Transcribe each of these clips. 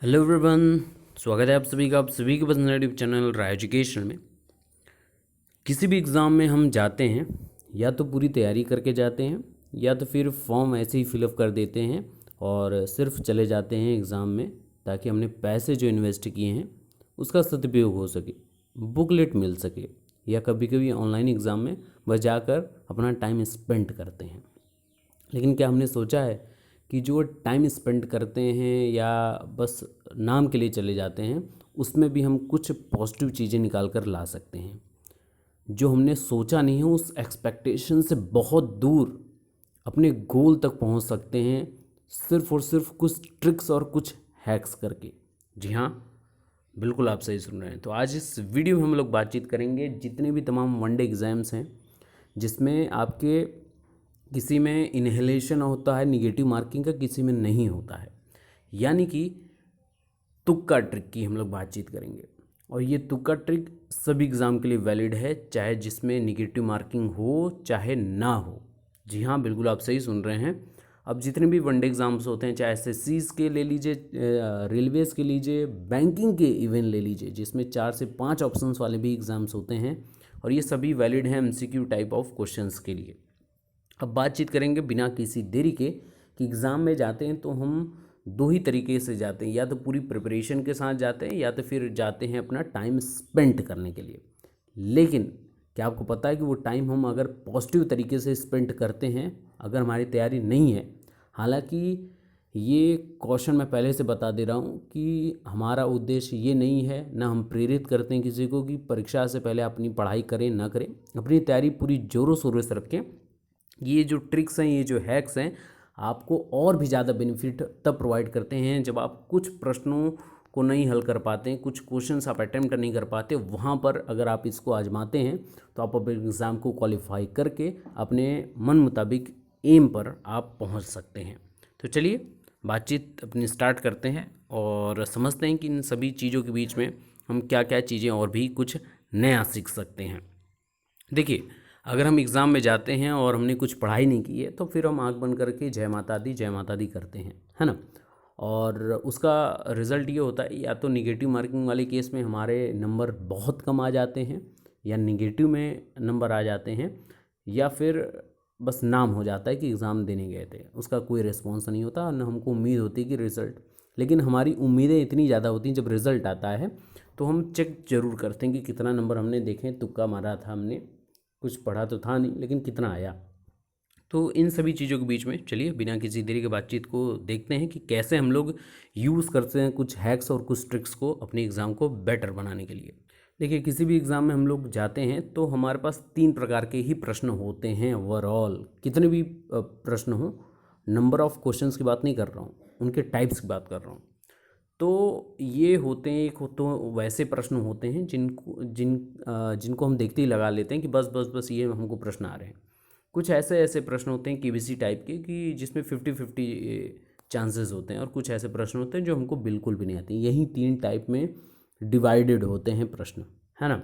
Hello everyone, स्वागत है आप सभी के पसंदीदा यूट्यूब चैनल राय एजुकेशन में। किसी भी एग्ज़ाम में हम जाते हैं या तो पूरी तैयारी करके जाते हैं या तो फिर फॉर्म ऐसे ही फिलअप कर देते हैं और सिर्फ चले जाते हैं एग्ज़ाम में, ताकि हमने पैसे जो इन्वेस्ट किए हैं उसका सदुपयोग हो सके, बुकलेट मिल सके, या कभी कभी ऑनलाइन एग्ज़ाम में बस जाकर अपना टाइम स्पेंड करते हैं। लेकिन क्या हमने सोचा है कि जो टाइम स्पेंड करते हैं या बस नाम के लिए चले जाते हैं, उसमें भी हम कुछ पॉजिटिव चीज़ें निकाल कर ला सकते हैं। जो हमने सोचा नहीं है उस एक्सपेक्टेशन से बहुत दूर अपने गोल तक पहुंच सकते हैं, सिर्फ और सिर्फ कुछ ट्रिक्स और कुछ हैक्स करके। जी हाँ, बिल्कुल आप सही सुन रहे हैं। तो आज इस वीडियो में हम लोग बातचीत करेंगे जितने भी तमाम वनडे एग्ज़ाम्स हैं जिसमें आपके किसी में इन्हेलेशन होता है निगेटिव मार्किंग का, किसी में नहीं होता है, यानी कि तुक्का ट्रिक की हम लोग बातचीत करेंगे। और ये तुक्का ट्रिक सभी एग्ज़ाम के लिए वैलिड है, चाहे जिसमें निगेटिव मार्किंग हो चाहे ना हो। जी हाँ, बिल्कुल आप सही सुन रहे हैं। अब जितने भी वनडे एग्ज़ाम्स होते हैं, चाहे एसएससीज के ले लीजिए, रेलवेज़ के लीजिए, बैंकिंग के इवन ले लीजिए, जिसमें 4 से 5 ऑप्शंस वाले भी एग्ज़ाम्स होते हैं, और ये सभी वैलिड हैं एमसीक्यू टाइप ऑफ क्वेश्चंस के लिए। अब बातचीत करेंगे बिना किसी देरी के कि एग्ज़ाम में जाते हैं तो हम दो ही तरीके से जाते हैं, या तो पूरी प्रिपरेशन के साथ जाते हैं या तो फिर जाते हैं अपना टाइम स्पेंड करने के लिए। लेकिन क्या आपको पता है कि वो टाइम हम अगर पॉजिटिव तरीके से स्पेंड करते हैं, अगर हमारी तैयारी नहीं है, हालांकि ये क्वेश्चन मैं पहले से बता दे रहा हूँ कि हमारा उद्देश्य ये नहीं है, ना हम प्रेरित करते हैं किसी को कि परीक्षा से पहले अपनी पढ़ाई करें ना करें, अपनी तैयारी पूरी ज़ोरों शोरों से रखें। ये जो ट्रिक्स हैं, ये जो हैक्स हैं, आपको और भी ज़्यादा बेनिफिट तब प्रोवाइड करते हैं जब आप कुछ प्रश्नों को नहीं हल कर पाते हैं, कुछ क्वेश्चंस आप अटेम्प्ट नहीं कर पाते, वहाँ पर अगर आप इसको आजमाते हैं तो आप अपने एग्ज़ाम को क्वालिफाई करके अपने मन मुताबिक एम पर आप पहुँच सकते हैं। तो चलिए बातचीत अपनी स्टार्ट करते हैं और समझते हैं कि इन सभी चीज़ों के बीच में हम क्या क्या चीज़ें और भी कुछ नया सीख सकते हैं। देखिए, अगर हम एग्ज़ाम में जाते हैं और हमने कुछ पढ़ाई नहीं की है तो फिर हम आँख बंद करके जय माता दी करते हैं, है ना। और उसका रिज़ल्ट ये होता है, या तो निगेटिव मार्किंग वाले केस में हमारे नंबर बहुत कम आ जाते हैं या निगेटिव में नंबर आ जाते हैं, या फिर बस नाम हो जाता है कि एग्ज़ाम देने गए थे, उसका कोई रिस्पॉन्स नहीं होता और न हमको उम्मीद होती कि रिज़ल्ट। लेकिन हमारी उम्मीदें इतनी ज़्यादा होती हैं, जब रिज़ल्ट आता है तो हम चेक ज़रूर करते हैं कि कितना नंबर हमने देखें, तुक्का मारा था हमने, कुछ पढ़ा तो था नहीं, लेकिन कितना आया। तो इन सभी चीज़ों के बीच में चलिए बिना किसी देरी के बातचीत को देखते हैं कि कैसे हम लोग यूज़ करते हैं कुछ हैक्स और कुछ ट्रिक्स को अपने एग्ज़ाम को बेटर बनाने के लिए। देखिए, किसी भी एग्ज़ाम में हम लोग जाते हैं तो हमारे पास 3 प्रकार के ही प्रश्न होते हैं ओवरऑल, कितने भी प्रश्न हो। नंबर ऑफ़ क्वेश्चंस की बात नहीं कर रहा हूँ, उनके टाइप्स की बात कर रहा हूँ। तो ये होते हैं, एक तो वैसे प्रश्न होते हैं जिनको हम देखते ही लगा लेते हैं कि बस बस बस ये हमको प्रश्न आ रहे हैं। कुछ ऐसे ऐसे प्रश्न होते हैं केबीसी टाइप के कि जिसमें 50-50 चांसेस होते हैं, और कुछ ऐसे प्रश्न होते हैं जो हमको बिल्कुल भी नहीं आते। यही 3 टाइप में डिवाइडेड होते हैं प्रश्न, है ना।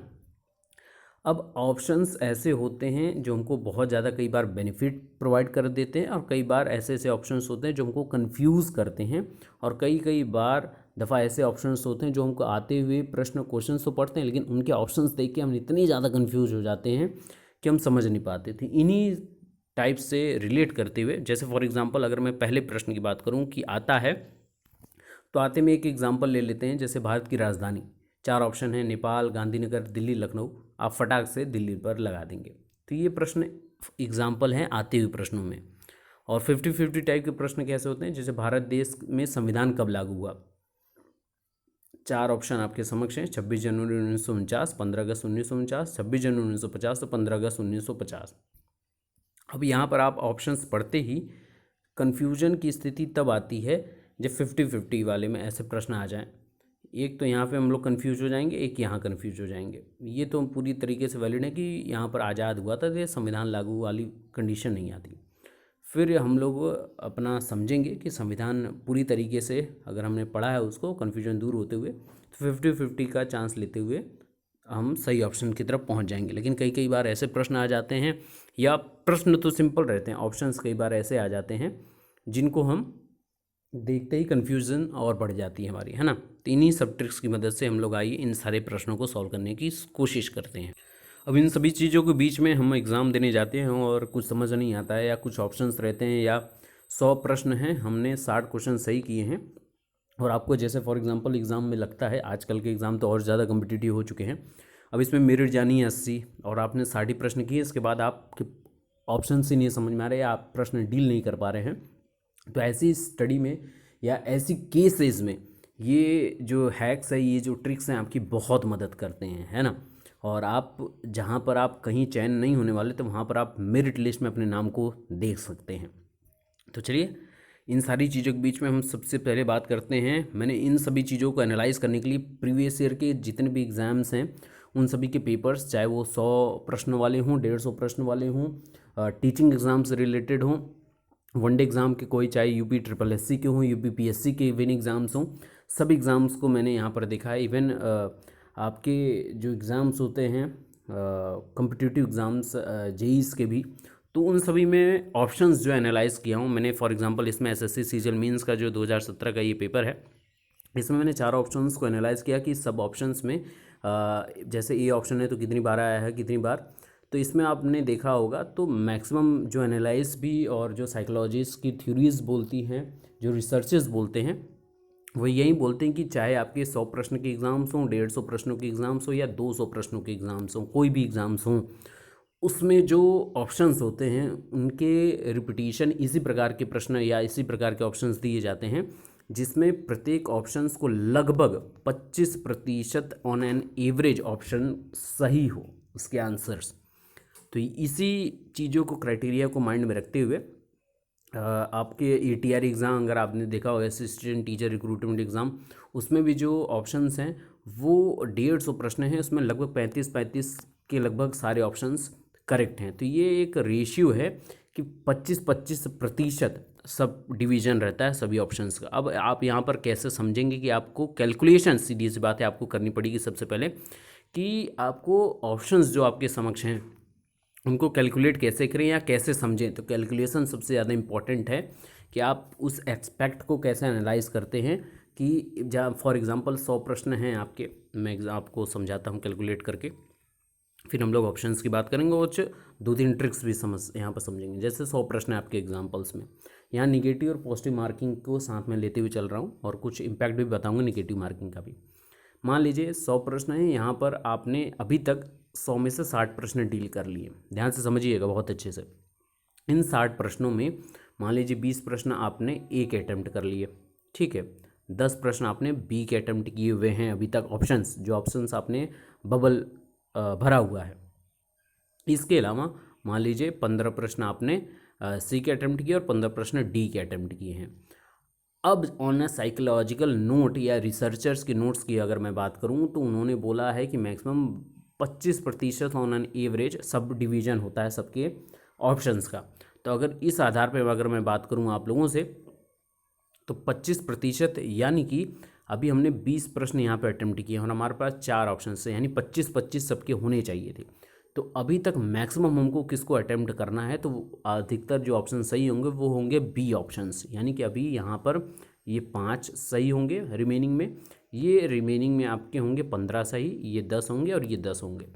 अब ऑप्शंस ऐसे होते हैं जो हमको बहुत ज़्यादा कई बार बेनिफिट प्रोवाइड कर देते हैं, और कई बार ऐसे ऐसे ऑप्शंस होते हैं जो हमको कंफ्यूज करते हैं, और कई कई बार दफ़ा ऐसे ऑप्शंस होते हैं जो हमको आते हुए प्रश्न क्वेश्चंस तो पढ़ते हैं, लेकिन उनके ऑप्शंस देख के हम इतनी ज़्यादा कंफ्यूज हो जाते हैं कि हम समझ नहीं पाते थे। इन्हीं टाइप से रिलेट करते हुए, जैसे फॉर एग्जांपल अगर मैं पहले प्रश्न की बात करूं कि आता है, तो आते में एक एग्जांपल ले लेते हैं। जैसे भारत की राजधानी, 4 ऑप्शन है, नेपाल, गांधीनगर, दिल्ली, लखनऊ। आप फटाक से दिल्ली पर लगा देंगे। तो ये प्रश्न एग्जाम्पल हैं आते हुए प्रश्नों में। और 50-50 टाइप के प्रश्न कैसे होते हैं, जैसे भारत देश में संविधान कब लागू हुआ। 4 ऑप्शन आपके समक्ष हैं, 26 जनवरी 1949, 15 अगस्त 1949, 26 जनवरी 1950 तो 15 अगस्त 1950। अब यहाँ पर आप ऑप्शंस पढ़ते ही कन्फ्यूजन की स्थिति तब आती है जब 50-50 वाले में ऐसे प्रश्न आ जाएं। एक तो यहाँ पे हम लोग कन्फ्यूज हो जाएंगे, एक यहाँ कन्फ्यूज हो जाएंगे। ये तो पूरी तरीके से वैलिड है कि यहाँ पर आज़ाद हुआ था, तो ये संविधान लागू वाली कंडीशन नहीं आती। फिर हम लोग अपना समझेंगे कि संविधान पूरी तरीके से अगर हमने पढ़ा है उसको, कन्फ्यूजन दूर होते हुए, तो 50-50 का चांस लेते हुए हम सही ऑप्शन की तरफ पहुंच जाएंगे। लेकिन कई कई बार ऐसे प्रश्न आ जाते हैं, या प्रश्न तो सिंपल रहते हैं, ऑप्शंस कई बार ऐसे आ जाते हैं जिनको हम देखते ही कन्फ्यूज़न और बढ़ जाती है हमारी, है ना। तो इन्हीं सब ट्रिक्स की मदद से हम लोग आइए इन सारे प्रश्नों को सॉल्व करने की कोशिश करते हैं। अब इन सभी चीज़ों के बीच में हम एग्ज़ाम देने जाते हैं और कुछ समझ नहीं आता है, या कुछ ऑप्शंस रहते हैं, या 100 प्रश्न हैं, हमने 60 क्वेश्चन सही किए हैं, और आपको जैसे फॉर एग्जांपल एग्ज़ाम में लगता है, आजकल के एग्ज़ाम तो और ज़्यादा कम्पिटिटिव हो चुके हैं, अब इसमें मेरिट जानी है 80 और आपने 60 प्रश्न किए, इसके बाद आपके ऑप्शन ही नहीं समझ में आ रहे, या आप प्रश्न डील नहीं कर पा रहे हैं। तो ऐसी स्टडी में या ऐसी केसेस में ये जो हैक्स है, ये जो ट्रिक्स हैं, आपकी बहुत मदद करते हैं, है ना। और आप जहाँ पर आप कहीं चयन नहीं होने वाले, तो वहाँ पर आप मेरिट लिस्ट में अपने नाम को देख सकते हैं। तो चलिए इन सारी चीज़ों के बीच में हम सबसे पहले बात करते हैं। मैंने इन सभी चीज़ों को एनालाइज करने के लिए प्रीवियस ईयर के जितने भी एग्ज़ाम्स हैं उन सभी के पेपर्स, चाहे वो 100 प्रश्न वाले हों, 150 प्रश्न वाले हों, टीचिंग एग्ज़ाम से रिलेटेड हों, वनडे एग्ज़ाम के कोई, चाहे यूपी ट्रिपल एससी के हों, यूपी पीएससी के विन एग्ज़ाम्स हों, सब एग्ज़ाम्स को मैंने यहाँ पर देखा है। इवन आपके जो एग्ज़ाम्स होते हैं कॉम्पिटिटिव एग्ज़ाम्स जेईस के भी, तो उन सभी में ऑप्शंस जो एनालाइज किया हूँ मैंने। फॉर एग्जांपल इसमें एसएससी सीजीएल मेंस का जो 2017 का ये पेपर है, इसमें मैंने 4 ऑप्शंस को एनालाइज किया कि सब ऑप्शंस में जैसे ए ऑप्शन है तो कितनी बार आया है, कितनी बार। तो इसमें आपने देखा होगा तो मैक्सिमम जो एनालाइज भी और जो साइकोलॉजिस्ट की थ्योरीज बोलती हैं, जो रिसर्चेस बोलते हैं, वो यही बोलते हैं कि चाहे आपके 100 प्रश्न के एग्ज़ाम्स हों, 150 प्रश्नों के एग्ज़ाम्स हों, या 200 प्रश्नों के एग्ज़ाम्स हों, कोई भी एग्ज़ाम्स हों, उसमें जो ऑप्शंस होते हैं उनके रिपीटिशन इसी प्रकार के प्रश्न या इसी प्रकार के ऑप्शंस दिए जाते हैं, जिसमें प्रत्येक ऑप्शंस को लगभग 25% ऑन एन एवरेज ऑप्शन सही हो उसके आंसर्स। तो इसी चीज़ों को, क्राइटेरिया को माइंड में रखते हुए आपके एटीआर एग्ज़ाम अगर आपने देखा हो, असिस्टेंट टीचर रिक्रूटमेंट एग्ज़ाम, उसमें भी जो ऑप्शंस हैं वो 150 प्रश्न हैं, उसमें लगभग 35 के लगभग सारे ऑप्शंस करेक्ट हैं। तो ये एक रेशियो है कि 25% सब डिवीज़न रहता है सभी ऑप्शंस का। अब आप यहाँ पर कैसे समझेंगे कि आपको कैलकुलेशन, सीधी सी बात है, आपको करनी पड़ेगी सबसे पहले कि आपको ऑप्शंस जो आपके समक्ष हैं उनको कैलकुलेट कैसे करें या कैसे समझें। तो कैलकुलेशन सबसे ज़्यादा इम्पॉर्टेंट है कि आप उस एक्सपेक्ट को कैसे एनालाइज करते हैं कि जहाँ फॉर एग्जांपल 100 प्रश्न हैं आपके, मैं आपको समझाता हूँ कैलकुलेट करके, फिर हम लोग ऑप्शंस की बात करेंगे और 2-3 ट्रिक्स भी यहाँ पर समझेंगे। जैसे 100 प्रश्न है आपके एग्जाम्पल्स में, यहाँ निगेटिव और पॉजिटिव मार्किंग को साथ में लेते हुए चल रहा हूँ और कुछ इम्पैक्ट भी बताऊँगा निगेटिव मार्किंग का भी। मान लीजिए 100 प्रश्न हैं, यहाँ पर आपने अभी तक 100 में से 60 प्रश्न डील कर लिए। ध्यान से समझिएगा बहुत अच्छे से। इन 60 प्रश्नों में मान लीजिए 20 प्रश्न आपने ए के अटैम्प्ट कर लिए, ठीक है, 10 प्रश्न आपने बी के अटैम्प्ट किए हुए हैं अभी तक, ऑप्शंस जो ऑप्शंस आपने बबल भरा हुआ है। इसके अलावा मान लीजिए 15 प्रश्न आपने सी के अटैम्प्ट किए और 15 प्रश्न डी के अटैम्प्ट किए हैं। अब ऑन अ साइकोलॉजिकल नोट या रिसर्चर्स के नोट्स की अगर मैं बात करूं तो उन्होंने बोला है कि maximum 25% on an average sub division होता है सबके ऑप्शंस का। तो अगर इस आधार पर अगर मैं बात करूं आप लोगों से, तो 25% यानी कि अभी हमने 20 प्रश्न यहाँ पे अटेम्प्ट किए और हमारे पास 4 ऑप्शन से, यानी 25-25 सबके होने चाहिए थे। तो अभी तक मैक्सिमम हमको किसको अटेम्प्ट करना है, तो अधिकतर जो ऑप्शन सही होंगे वो होंगे बी ऑप्शंस, यानी कि अभी यहाँ पर ये 5 सही होंगे रिमेनिंग में, ये रिमेनिंग में आपके होंगे 15 सही, ये 10 होंगे और ये 10 होंगे।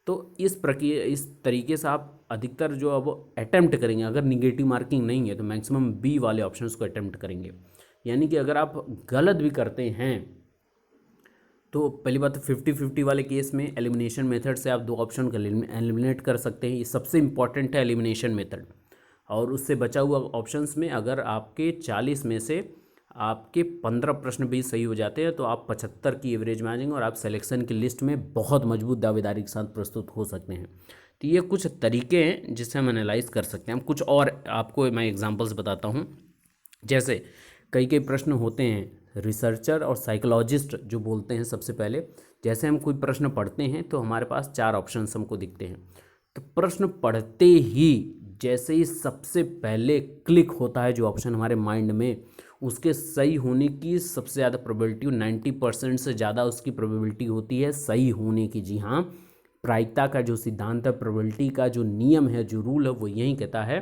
तो इस प्रक्रिया, इस तरीके से आप अधिकतर जो अब अटेम्प्ट करेंगे, अगर निगेटिव मार्किंग नहीं है तो मैक्सिमम बी वाले ऑप्शंस को अटेम्प्ट करेंगे। यानी कि अगर आप गलत भी करते हैं तो पहली बात तो 50-50 वाले केस में एलिमिनेशन मेथड से आप 2 ऑप्शन को एलिमिनेट कर सकते हैं, ये सबसे इंपॉर्टेंट है एलिमिनेशन मेथड। और उससे बचा हुआ ऑप्शंस में अगर आपके 40 में से आपके 15 प्रश्न भी सही हो जाते हैं तो आप 75 की एवरेज में आ जाएंगे और आप सिलेक्शन की लिस्ट में बहुत मजबूत दावेदारी के साथ प्रस्तुत हो सकते हैं। तो ये कुछ तरीके हैं जिससे हम एनालाइज कर सकते हैं। हम कुछ और आपको मैं एग्जांपल्स बताता हूँ। जैसे कई प्रश्न होते हैं रिसर्चर और साइकोलॉजिस्ट जो बोलते हैं, सबसे पहले जैसे हम कोई प्रश्न पढ़ते हैं तो हमारे पास 4 ऑप्शंस हमको दिखते हैं। तो प्रश्न पढ़ते ही जैसे ही सबसे पहले क्लिक होता है जो ऑप्शन हमारे माइंड में, उसके सही होने की सबसे ज़्यादा प्रोबेबिलिटी, 90% से ज़्यादा उसकी प्रोबेबिलिटी होती है सही होने की। जी हाँ, प्रायिकता का जो सिद्धांत है, प्रोबेबिलिटी का जो नियम है, जो रूल है, वो यही कहता है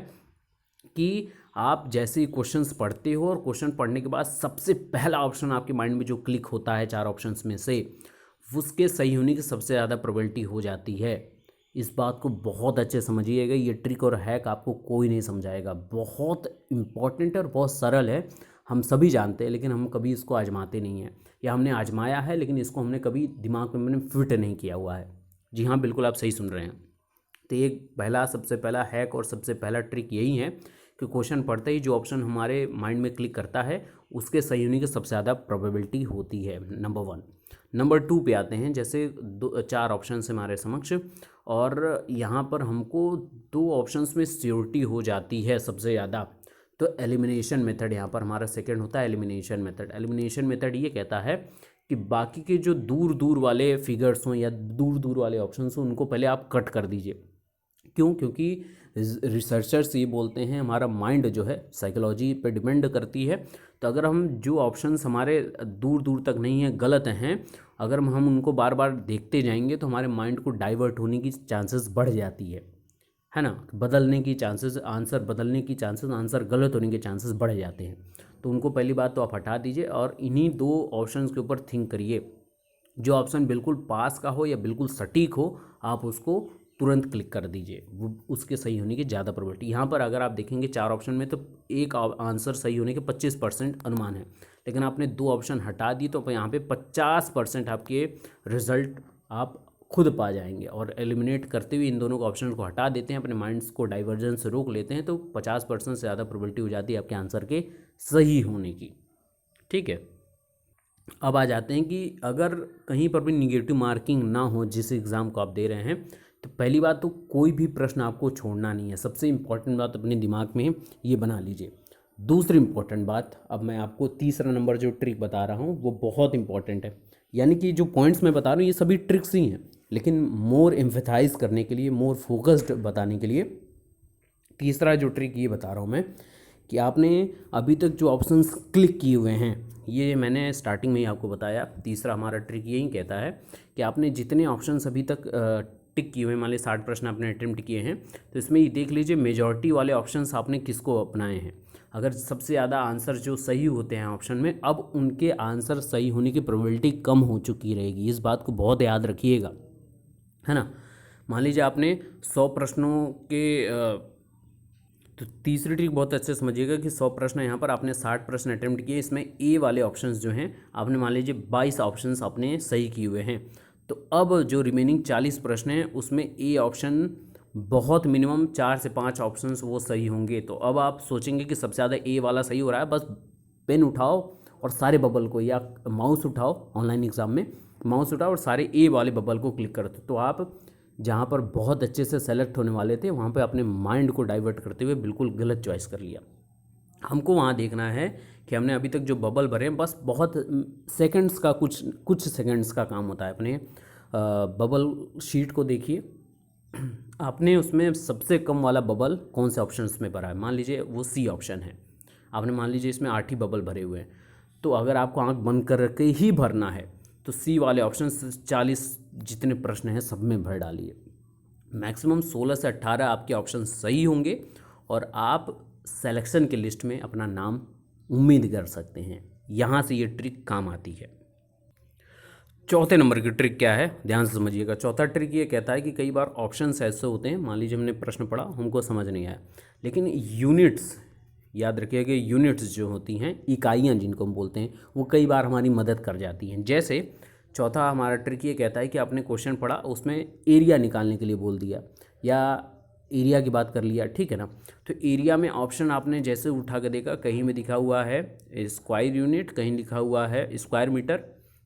कि आप जैसे ही क्वेश्चंस पढ़ते हो और क्वेश्चन पढ़ने के बाद सबसे पहला ऑप्शन आपके माइंड में जो क्लिक होता है 4 ऑप्शंस में से, उसके सही होने की सबसे ज़्यादा प्रोबेबिलिटी हो जाती है। इस बात को बहुत अच्छे समझिएगा, ये ट्रिक और हैक आपको कोई नहीं समझाएगा। बहुत इंपॉर्टेंट और बहुत सरल है, हम सभी जानते हैं, लेकिन हम कभी इसको आजमाते नहीं हैं, या हमने आजमाया है लेकिन इसको हमने कभी दिमाग में मैंने फिट नहीं किया हुआ है। जी हाँ, बिल्कुल आप सही सुन रहे हैं। तो ये पहला सबसे पहला हैक और सबसे पहला ट्रिक यही है कि क्वेश्चन पढ़ते ही जो ऑप्शन हमारे माइंड में क्लिक करता है उसके सही होने की सबसे ज़्यादा प्रोबेबिलिटी होती है, नंबर 1। नंबर 2 पे आते हैं। जैसे 4 ऑप्शन हमारे समक्ष, और यहाँ पर हमको 2 ऑप्शंस में श्योरिटी हो जाती है सबसे ज़्यादा, तो एलिमिनेशन मेथड यहाँ पर हमारा सेकंड होता है। एलिमिनेशन मेथड, एलिमिनेशन मेथड ये कहता है कि बाकी के जो दूर दूर वाले फिगर्स हों या दूर दूर वाले ऑप्शंस हों उनको पहले आप कट कर दीजिए। क्यों? क्योंकि रिसर्चर्स ये बोलते हैं हमारा माइंड जो है साइकोलॉजी पे डिपेंड करती है, तो अगर हम जो ऑप्शंस हमारे दूर दूर तक नहीं हैं, गलत हैं, अगर हम उनको बार बार देखते जाएंगे तो हमारे माइंड को डाइवर्ट होने की चांसेस बढ़ जाती है ना, बदलने की चांसेस, आंसर बदलने की चांसेस, आंसर गलत होने के चांसेस बढ़ जाते हैं। तो उनको पहली बात तो आप हटा दीजिए और इन्हीं 2 ऑप्शंस के ऊपर थिंक करिए। जो ऑप्शन बिल्कुल पास का हो या बिल्कुल सटीक हो, आप उसको तुरंत क्लिक कर दीजिए, वो उसके सही होने की ज़्यादा प्रोबेबिलिटी। यहाँ पर अगर आप देखेंगे 4 ऑप्शन में तो एक आंसर सही होने के 25% अनुमान है, लेकिन आपने 2 ऑप्शन हटा दिए तो यहाँ पे 50% आपके रिजल्ट आप खुद पा जाएंगे। और एलिमिनेट करते हुए इन दोनों को ऑप्शन को हटा देते हैं, अपने माइंड्स को डाइवर्जेंस से रोक लेते हैं, तो 50% से ज़्यादा प्रोबेबिलिटी हो जाती है आपके आंसर के सही होने की। ठीक है, अब आ जाते हैं कि अगर कहीं पर भी निगेटिव मार्किंग ना हो जिस एग्ज़ाम को आप दे रहे हैं, तो पहली बात तो कोई भी प्रश्न आपको छोड़ना नहीं है। सबसे इम्पॉर्टेंट बात अपने दिमाग में ये बना लीजिए। दूसरी इम्पॉर्टेंट बात, अब मैं आपको तीसरा नंबर जो ट्रिक बता रहा हूँ वो बहुत इंपॉर्टेंट है। यानी कि जो पॉइंट्स मैं बता रहा हूँ ये सभी ट्रिक्स ही हैं, लेकिन मोर एम्फेसाइज करने के लिए, मोर फोकस्ड बताने के लिए तीसरा जो ट्रिक ये बता रहा हूँ मैं, कि आपने अभी तक जो ऑप्शंस क्लिक किए हुए हैं, ये मैंने स्टार्टिंग में ही आपको बताया। तीसरा हमारा ट्रिक यही कहता है कि आपने जितने ऑप्शंस अभी तक टिक किए हुए हैं, मान लीजिए 60 प्रश्न आपने अटेम्प्ट किए हैं, तो इसमें ये देख लीजिए मेजॉरिटी वाले ऑप्शंस आपने किसको अपनाए हैं। अगर सबसे ज़्यादा आंसर जो सही होते हैं ऑप्शन में, अब उनके आंसर सही होने की प्रोबेबिलिटी कम हो चुकी रहेगी। इस बात को बहुत याद रखिएगा, है ना। मान लीजिए आपने 100 प्रश्नों के तो तीसरी ट्रिक बहुत अच्छे से समझिएगा कि 100 प्रश्न यहाँ पर आपने 60 प्रश्न अटेम्प्ट किए, इसमें ए वाले ऑप्शंस जो हैं आपने मान लीजिए 22 ऑप्शंस आपने सही किए हुए हैं। तो अब जो रिमेनिंग 40 प्रश्न हैं उसमें ए ऑप्शन बहुत मिनिमम 4 से 5 ऑप्शंस वो सही होंगे। तो अब आप सोचेंगे कि सबसे ज़्यादा ए वाला सही हो रहा है, बस पेन उठाओ और सारे बबल को, या माउस उठाओ, ऑनलाइन एग्ज़ाम में माउस उठाओ और सारे ए वाले बबल को क्लिक करो। तो आप जहाँ पर बहुत अच्छे से सेलेक्ट होने वाले थे वहाँ पे अपने माइंड को डाइवर्ट करते हुए बिल्कुल गलत चॉइस कर लिया। हमको वहाँ देखना है कि हमने अभी तक जो बबल भरे हैं, बस बहुत सेकंड्स का, कुछ सेकंड्स का काम होता है। अपने बबल शीट को देखिए, आपने उसमें सबसे कम वाला बबल कौन से ऑप्शंस में भरा है। मान लीजिए वो सी ऑप्शन है, आपने मान लीजिए इसमें 8 ही बबल भरे हुए हैं, तो अगर आपको आँख बंद करके ही भरना है तो सी वाले ऑप्शन 40 जितने प्रश्न हैं सब में भर डालिए। मैक्सिमम 16 से 18 आपके ऑप्शन सही होंगे और आप सिलेक्शन के लिस्ट में अपना नाम उम्मीद कर सकते हैं। यहाँ से ये ट्रिक काम आती है। चौथे नंबर की ट्रिक क्या है, ध्यान से समझिएगा। चौथा ट्रिक ये कहता है कि कई बार ऑप्शंस ऐसे होते हैं, मान लीजिए हमने प्रश्न पढ़ा, हमको समझ नहीं आया, लेकिन यूनिट्स, याद रखिएगा यूनिट्स जो होती हैं, इकाइयाँ जिनको हम बोलते हैं, वो कई बार हमारी मदद कर जाती हैं। जैसे चौथा हमारा ट्रिक ये कहता है कि आपने क्वेश्चन पढ़ा, उसमें एरिया निकालने के लिए बोल दिया या एरिया की बात कर लिया, ठीक है ना। तो एरिया में ऑप्शन आपने जैसे उठा के देखा, कहीं में लिखा हुआ है स्क्वायर यूनिट, कहीं लिखा हुआ है स्क्वायर मीटर,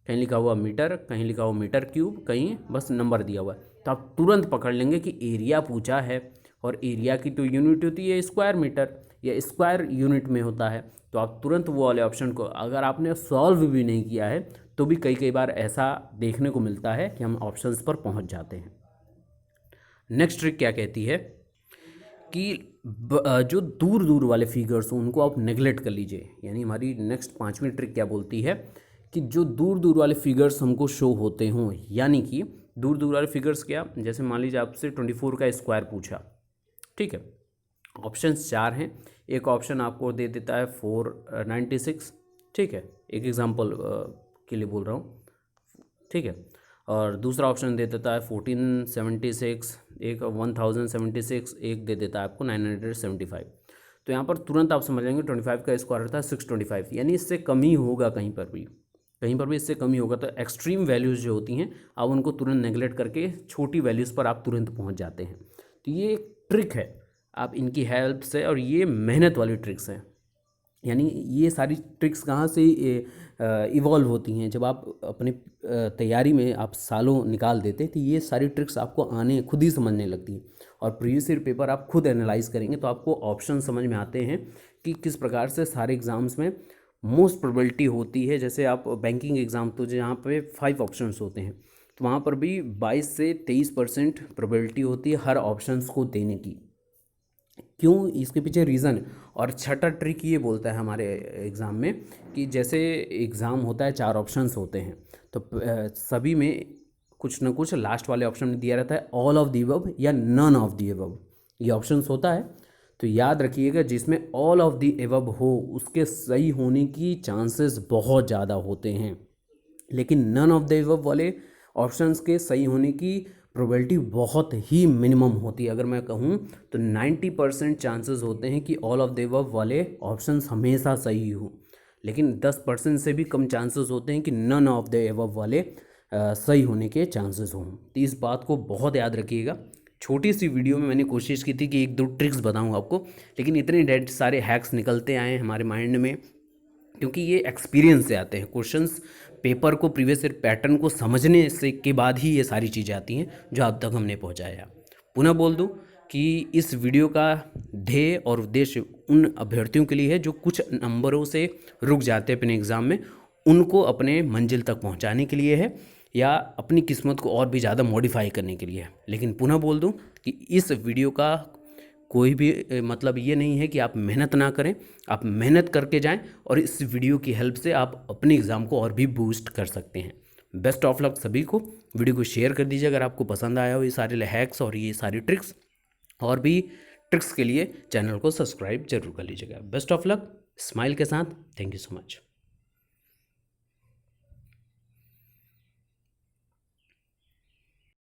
कहीं लिखा हुआ मीटर, कहीं लिखा हुआ मीटर क्यूब, कहीं बस नंबर दिया हुआ है, तो आप तुरंत पकड़ लेंगे कि एरिया पूछा है और एरिया की तो यूनिट होती है स्क्वायर मीटर या स्क्वायर यूनिट में होता है। तो आप तुरंत वो वाले ऑप्शन को, अगर आपने सॉल्व भी नहीं किया है तो भी कई बार ऐसा देखने को मिलता है कि हम ऑप्शंस पर पहुंच जाते हैं। नेक्स्ट ट्रिक क्या कहती है कि जो दूर दूर वाले फिगर्स हो उनको आप नेगलेक्ट कर लीजिए। यानी हमारी नेक्स्ट 5वीं ट्रिक क्या बोलती है कि जो दूर दूर वाले फिगर्स हमको शो होते हों, यानी कि दूर दूर वाले फिगर्स क्या, जैसे मान लीजिए आपसे 24 का स्क्वायर पूछा, ठीक है, ऑप्शंस 4 हैं। एक ऑप्शन आपको दे देता है 496, ठीक है, एक एग्जांपल के लिए बोल रहा हूँ, ठीक है। और दूसरा ऑप्शन दे देता है 1476, एक 1076, एक दे देता है आपको 975। तो यहाँ पर तुरंत आप समझ लेंगे 25 का स्क्वायर होता है 625, यानी इससे कम ही होगा, कहीं पर भी इससे कम ही होगा। तो एक्सट्रीम वैल्यूज़ जो होती हैं आप उनको तुरंत नेगलेक्ट करके छोटी वैल्यूज़ पर आप तुरंत पहुँच जाते हैं। तो ये एक ट्रिक है, आप इनकी हेल्प से, और ये मेहनत वाली ट्रिक्स हैं। यानी ये सारी ट्रिक्स कहाँ से इवॉल्व होती हैं, जब आप अपने तैयारी में आप सालों निकाल देते हैं, तो ये सारी ट्रिक्स आपको आने खुद ही समझने लगती हैं। और प्रीवियस ईयर पेपर आप खुद एनालाइज करेंगे तो आपको ऑप्शन समझ में आते हैं कि किस प्रकार से सारे एग्ज़ाम्स में मोस्ट प्रोबेबिलिटी होती है। जैसे आप बैंकिंग एग्ज़ाम, तो जहाँ पे 5 ऑप्शंस होते हैं, तो वहाँ पर भी 22 से 23% प्रोबेबिलिटी होती है हर ऑप्शंस को देने की। क्यों, इसके पीछे रीज़न। और छठा ट्रिक ये बोलता है हमारे एग्ज़ाम में कि जैसे एग्ज़ाम होता है 4 ऑप्शंस होते हैं, तो सभी में कुछ ना कुछ लास्ट वाले ऑप्शन में दिया रहता है ऑल ऑफ द अबव या नन ऑफ द अबव, ये ऑप्शंस होता है। तो याद रखिएगा, जिसमें ऑल ऑफ द अबव हो उसके सही होने की चांसेस बहुत ज़्यादा होते हैं, लेकिन नन ऑफ द अबव वाले ऑप्शंस के सही होने की प्रोबेबिलिटी बहुत ही मिनिमम होती है। अगर मैं कहूँ तो 90% चांसेस होते हैं कि ऑल ऑफ द अबव वाले ऑप्शंस हमेशा सही हो, लेकिन 10% से भी कम चांसेस होते हैं कि नन ऑफ द अबव वाले सही होने के चांसेस हों। तो इस बात को बहुत याद रखिएगा। छोटी सी वीडियो में मैंने कोशिश की थी कि 1-2 ट्रिक्स बताऊँ आपको, लेकिन इतने डेढ़ सारे हैक्स निकलते आए हैं हमारे माइंड में, क्योंकि ये एक्सपीरियंस से आते हैं। क्वेश्चंस पेपर को, प्रीवियस ईयर पैटर्न को समझने से के बाद ही ये सारी चीज़ें आती हैं जो अब तक हमने पहुंचाया। पुनः बोल दूं कि इस वीडियो का ध्येय और उद्देश्य उन अभ्यर्थियों के लिए है जो कुछ नंबरों से रुक जाते हैं अपने एग्ज़ाम में, उनको अपने मंजिल तक पहुंचाने के लिए है, या अपनी किस्मत को और भी ज़्यादा मॉडिफाई करने के लिए है। लेकिन पुनः बोल दूं कि इस वीडियो का कोई भी मतलब ये नहीं है कि आप मेहनत ना करें, आप मेहनत करके जाएं और इस वीडियो की हेल्प से आप अपने एग्ज़ाम को और भी बूस्ट कर सकते हैं। बेस्ट ऑफ लक सभी को। वीडियो को शेयर कर दीजिए अगर आपको पसंद आया हो ये सारे हैक्स और ये सारी ट्रिक्स, और भी ट्रिक्स के लिए चैनल को सब्सक्राइब जरूर कर लीजिएगा। बेस्ट ऑफ लक, स्माइल के साथ। Thank you so much.